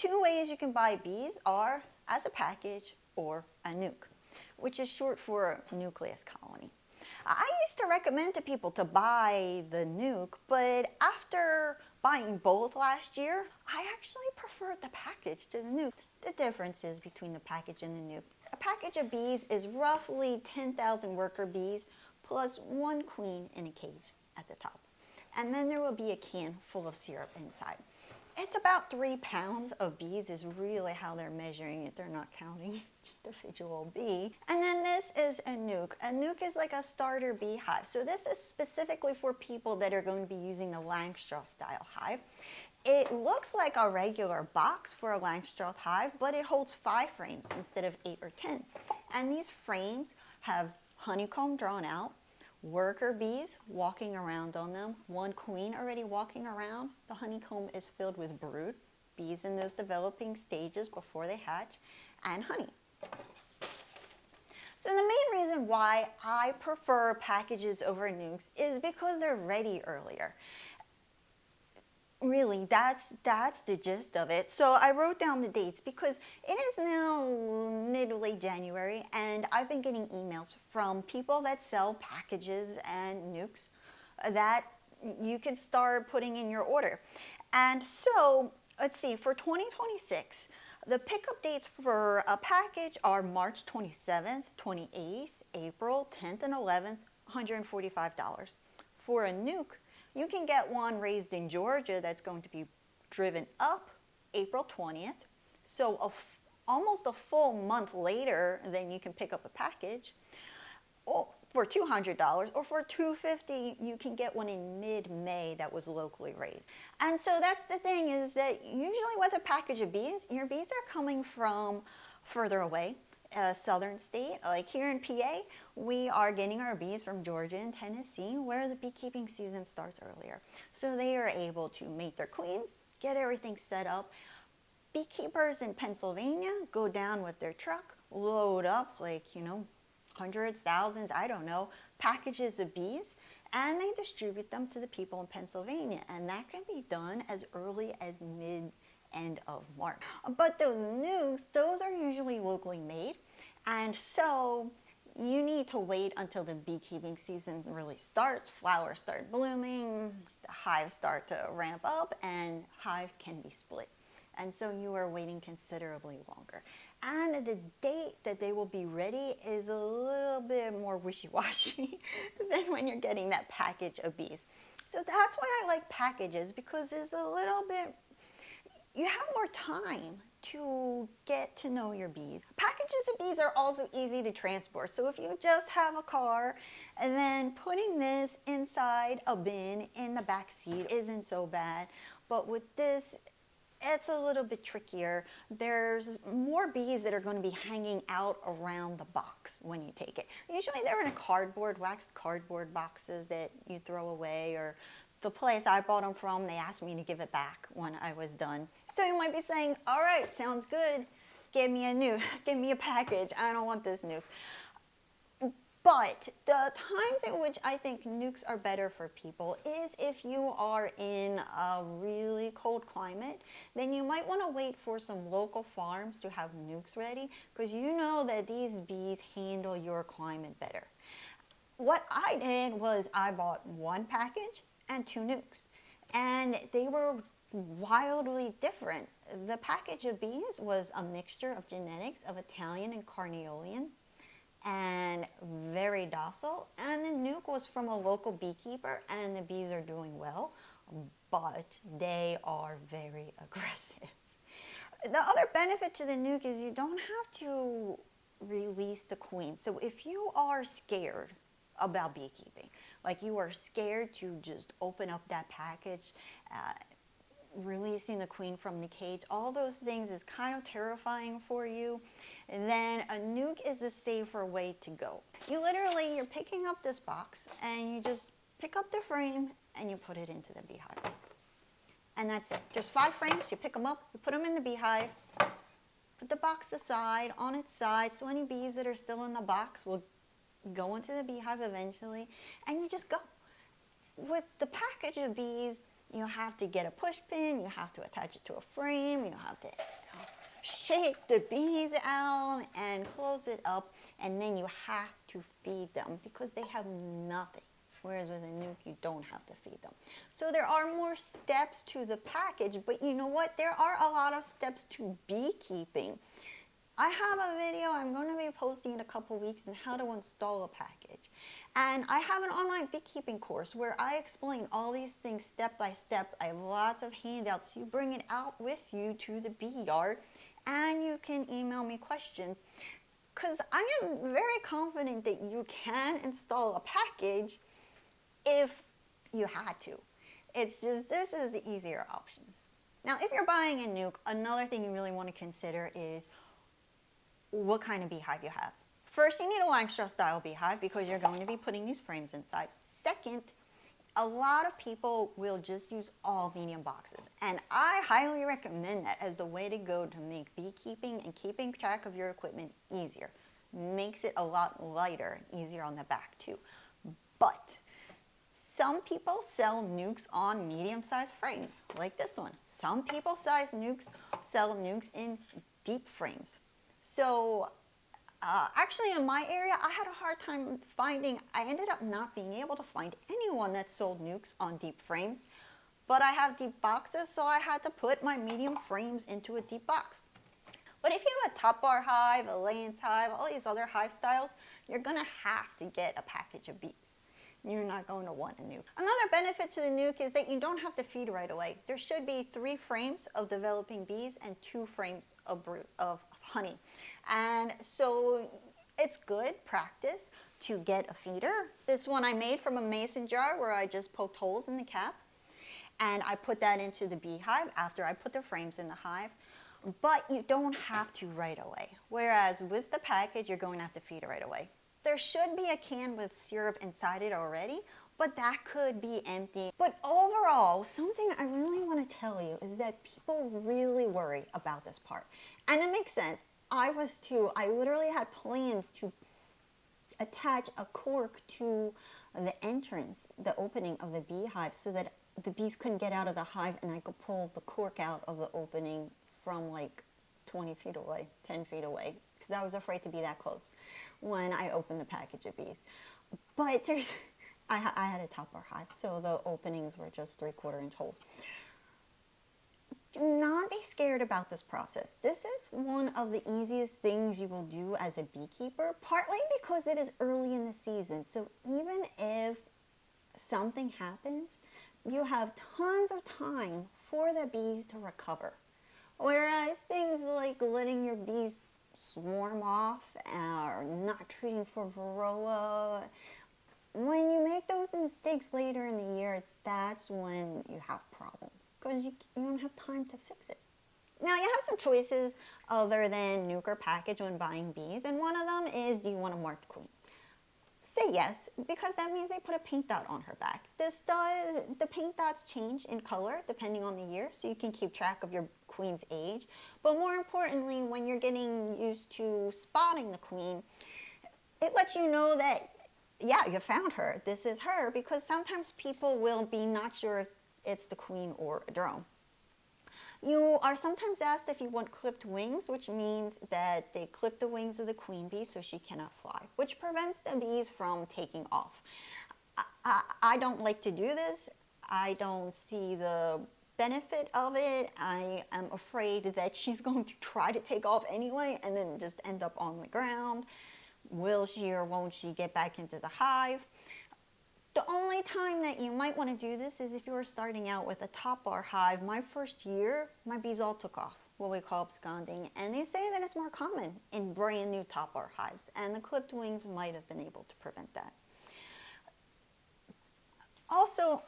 two ways you can buy bees are as a package or a nuke, which is short for nucleus colony. I used to recommend to people to buy the nuke, but after buying both last year, I actually preferred the package to the nuke. The differences between the package and the nuke. A package of bees is roughly 10,000 worker bees plus one queen in a cage at the top. And then there will be a can full of syrup inside. It's about 3 pounds of bees is really how they're measuring it. They're not counting each individual bee. And then this is a nuke. A nuke is like a starter beehive. So this is specifically for people that are going to be using the Langstroth style hive. It looks like a regular box for a Langstroth hive, but it holds 5 frames instead of 8 or 10. And these frames have honeycomb drawn out, worker bees walking around on them, one queen already walking around. The honeycomb is filled with brood, bees in those developing stages before they hatch, and honey. So the main reason why I prefer packages over nukes is because they're ready earlier. Really, that's the gist of it. So I wrote down the dates because it is now mid to late January, and I've been getting emails from people that sell packages and nukes that you can start putting in your order. And so, let's see, for 2026, the pickup dates for a package are March 27th, 28th, April 10th, and 11th, $145. For a nuke, you can get one raised in Georgia that's going to be driven up April 20th. So almost a full month later, then you can pick up a package for $200, or for $250, you can get one in mid-May that was locally raised. And so that's the thing, is that usually with a package of bees, your bees are coming from further away. A southern state, like here in PA, we are getting our bees from Georgia and Tennessee, where the beekeeping season starts earlier. So they are able to mate their queens, get everything set up. Beekeepers in Pennsylvania go down with their truck, load up like, hundreds, thousands, I don't know, packages of bees, and they distribute them to the people in Pennsylvania. And that can be done as early as end of March. But those nukes, those are usually locally made, and so you need to wait until the beekeeping season really starts. Flowers start blooming, the hives start to ramp up, and hives can be split. And so you are waiting considerably longer. And the date that they will be ready is a little bit more wishy-washy than when you're getting that package of bees. So that's why I like packages, because there's a little bit, you have more time to get to know your bees. Packages of bees are also easy to transport. So if you just have a car, and then putting this inside a bin in the back seat isn't so bad. But with this, it's a little bit trickier. There's more bees that are going to be hanging out around the box when you take it. Usually they're in waxed cardboard boxes that you throw away, or the place I bought them from, they asked me to give it back when I was done. So you might be saying, all right, sounds good. Give me a nuke, give me a package. I don't want this nuke. But the times in which I think nukes are better for people is if you are in a really cold climate, then you might want to wait for some local farms to have nukes ready, because you know that these bees handle your climate better. What I did was I bought one package and 2 nukes, and they were wildly different. The package of bees was a mixture of genetics of Italian and Carniolan, and very docile, and the nuke was from a local beekeeper, and the bees are doing well, but they are very aggressive. The other benefit to the nuke is you don't have to release the queen. So if you are scared about beekeeping, like you are scared to just open up that package, releasing the queen from the cage, all those things is kind of terrifying for you, and then a nuke is a safer way to go. You're picking up this box, and you just pick up the frame and you put it into the beehive. And that's it. Just 5 frames, you pick them up, you put them in the beehive, put the box aside, on its side, so any bees that are still in the box will go into the beehive eventually, and you just go. With the package of bees, You have to get a push pin, you have to attach it to a frame, you have to shake the bees out and close it up, and then you have to feed them because they have nothing. Whereas with a nuke, you don't have to feed them. So there are more steps to the package, but you know what? There are a lot of steps to beekeeping. I have a video I'm going to be posting in a couple weeks on how to install a package. And I have an online beekeeping course where I explain all these things step by step. I have lots of handouts. You bring it out with you to the bee yard and you can email me questions. Because I am very confident that you can install a package if you had to. It's just, this is the easier option. Now, if you're buying a nuke, another thing you really want to consider is what kind of beehive you have. First, you need a Langstroth style beehive because you're going to be putting these frames inside. Second, a lot of people will just use all medium boxes, and I highly recommend that as the way to go to make beekeeping and keeping track of your equipment easier. Makes it a lot lighter and easier on the back too. But some people sell nukes on medium-sized frames, like this one. Some people sell nukes in deep frames. So actually in my area, I had a hard time finding, I ended up not being able to find anyone that sold nukes on deep frames, but I have deep boxes, so I had to put my medium frames into a deep box. But if you have a top bar hive, a Layens hive, all these other hive styles, you're gonna have to get a package of bees. You're not going to want a nuke. Another benefit to the nuke is that you don't have to feed right away. There should be 3 frames of developing bees and 2 frames of honey. And so it's good practice to get a feeder. This one I made from a mason jar where I just poked holes in the cap. And I put that into the beehive after I put the frames in the hive. But you don't have to right away. Whereas with the package, you're going to have to feed it right away. There should be a can with syrup inside it already, but that could be empty. But overall, something I really want to tell you is that people really worry about this part. And it makes sense. I was too. I literally had plans to attach a cork to the entrance, the opening of the beehive, so that the bees couldn't get out of the hive and I could pull the cork out of the opening from like 20 feet away, 10 feet away, because I was afraid to be that close when I opened the package of bees. But I had a top bar hive, so the openings were just 3/4 inch holes. Do not be scared about this process. This is one of the easiest things you will do as a beekeeper, partly because it is early in the season. So even if something happens, you have tons of time for the bees to recover. Whereas things like letting your bees swarm off or not treating for varroa, when you make those mistakes later in the year, that's when you have problems because you don't have time to fix it. Now you have some choices other than nuke or package when buying bees, and one of them is, do you want a marked queen? Say yes, because that means they put a paint dot on her back. The paint dots change in color depending on the year, so you can keep track of your queen's age. But more importantly, when you're getting used to spotting the queen, it lets you know that, yeah, you found her. This is her, because sometimes people will be not sure if it's the queen or a drone. You are sometimes asked if you want clipped wings, which means that they clip the wings of the queen bee so she cannot fly, which prevents the bees from taking off. I don't like to do this. I don't see the benefit of it. I am afraid that she's going to try to take off anyway and then just end up on the ground. Will she or won't she get back into the hive? The only time that you might want to do this is if you were starting out with a top bar hive. My first year, my bees all took off, what we call absconding, and they say that it's more common in brand new top bar hives, and the clipped wings might have been able to prevent that. Also,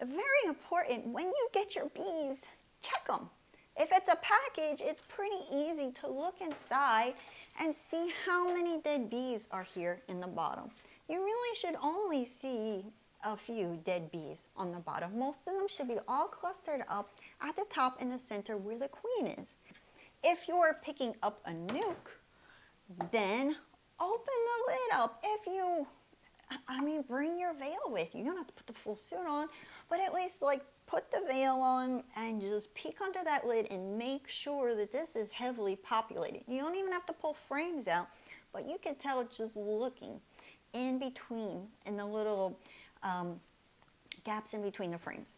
very important, when you get your bees, check them. If it's a package, it's pretty easy to look inside and see how many dead bees are here in the bottom. You really should only see a few dead bees on the bottom. Most of them should be all clustered up at the top in the center where the queen is. If you're picking up a nuke, then open the lid up. Bring your veil with you. You don't have to put the full suit on, but at least like put the veil on and just peek under that lid and make sure that this is heavily populated. You don't even have to pull frames out, but you can tell just looking in between, in the little gaps in between the frames.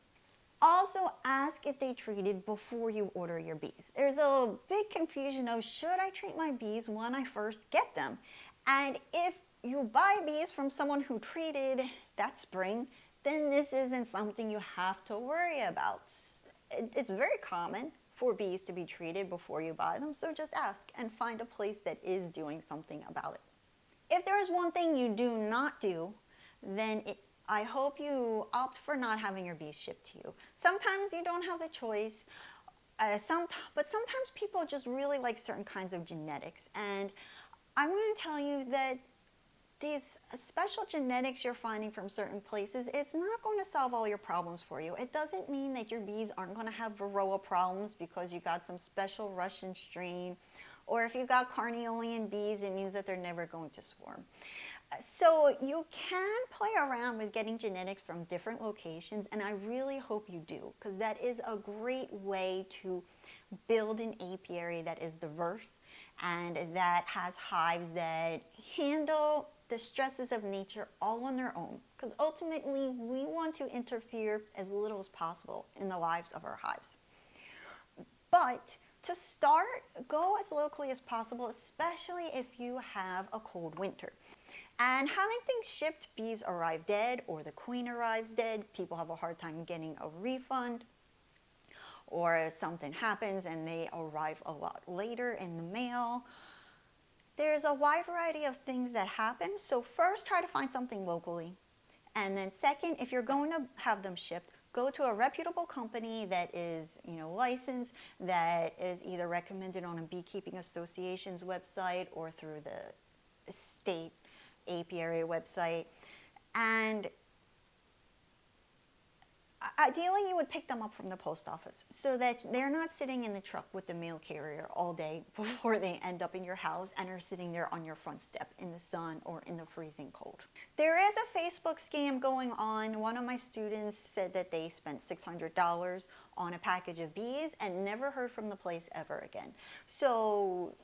Also, ask if they treated before you order your bees. There's a big confusion of, should I treat my bees when I first get them? And if you buy bees from someone who treated that spring, then this isn't something you have to worry about. It's very common for bees to be treated before you buy them, so just ask and find a place that is doing something about it. If there is one thing you do not do, then I hope you opt for not having your bees shipped to you. Sometimes you don't have the choice, but sometimes people just really like certain kinds of genetics. And I'm going to tell you that these special genetics you're finding from certain places, it's not going to solve all your problems for you. It doesn't mean that your bees aren't going to have varroa problems because you got some special Russian strain, or if you got Carniolan bees, it means that they're never going to swarm. So you can play around with getting genetics from different locations, and I really hope you do, because that is a great way to build an apiary that is diverse and that has hives that handle the stresses of nature all on their own, because ultimately we want to interfere as little as possible in the lives of our hives. But to start, go as locally as possible, especially if you have a cold winter. And having things shipped, bees arrive dead or the queen arrives dead, people have a hard time getting a refund, or something happens and they arrive a lot later in the mail. There's a wide variety of things that happen. So first, try to find something locally. And then second, if you're going to have them shipped, go to a reputable company that is, licensed, that is either recommended on a Beekeeping Association's website or through the state apiary website. And ideally, you would pick them up from the post office so that they're not sitting in the truck with the mail carrier all day before they end up in your house and are sitting there on your front step in the sun or in the freezing cold. There is a Facebook scam going on. One of my students said that they spent $600 on a package of bees and never heard from the place ever again. So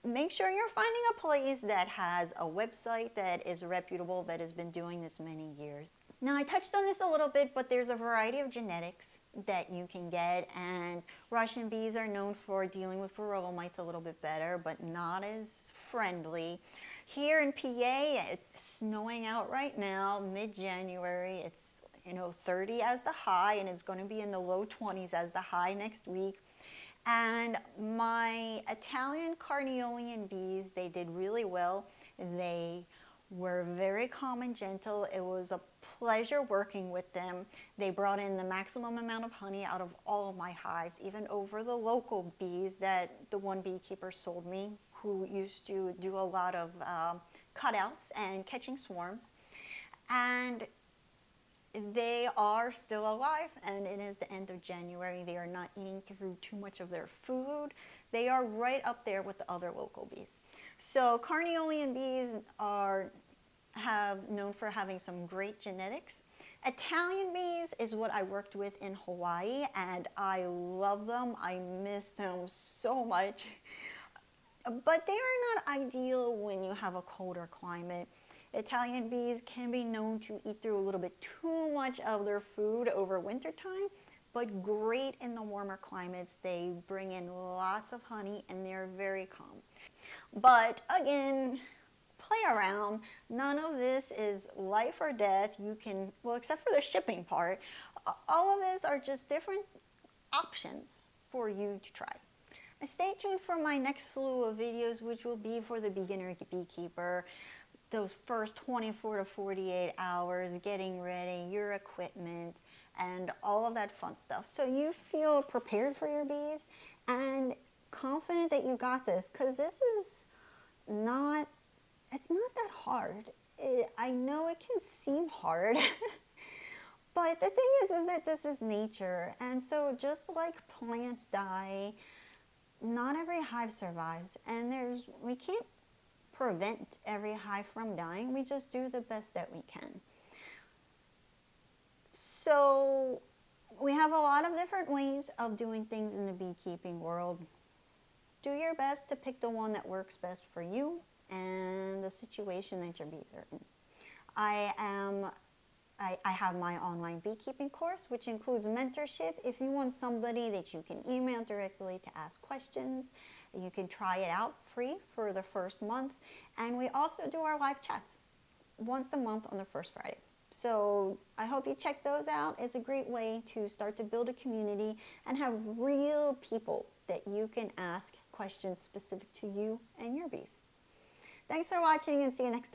make sure you're finding a place that has a website that is reputable, that has been doing this many years. Now, I touched on this a little bit, but there's a variety of genetics that you can get, and Russian bees are known for dealing with varroa mites a little bit better, but not as friendly. Here in PA, it's snowing out right now, mid-January. It's 30 as the high, and it's going to be in the low 20s as the high next week. And my Italian Carniolan bees, they did really well. They were very calm and gentle. It was a pleasure working with them. They brought in the maximum amount of honey out of all of my hives, even over the local bees that the one beekeeper sold me, who used to do a lot of cutouts and catching swarms. And they are still alive, and it is the end of January. They are not eating through too much of their food. They are right up there with the other local bees. So Carniolan bees are known for having some great genetics. Italian bees is what I worked with in Hawaii, and I love them. I miss them so much. But they are not ideal when you have a colder climate. Italian bees can be known to eat through a little bit too much of their food over wintertime, but great in the warmer climates. They bring in lots of honey and they're very calm. But again, play around. None of this is life or death. You can, well, except for the shipping part, all of this are just different options for you to try. Stay tuned for my next slew of videos, which will be for the beginner beekeeper. Those first 24 to 48 hours, getting ready, your equipment, and all of that fun stuff. So you feel prepared for your bees and confident that you got this, because this is not, it's not that hard. I know it can seem hard, but the thing is that this is nature. And so just like plants die, not every hive survives. And we can't prevent every hive from dying. We just do the best that we can. So We have a lot of different ways of doing things in the beekeeping world. Do your best to pick the one that works best for you and the situation that your bees are in. I have my online beekeeping course, which includes mentorship. If you want somebody that you can email directly to ask questions, you can try it out free for the first month. And we also do our live chats once a month on the first Friday. So I hope you check those out. It's a great way to start to build a community and have real people that you can ask questions specific to you and your bees. Thanks for watching, and see you next time.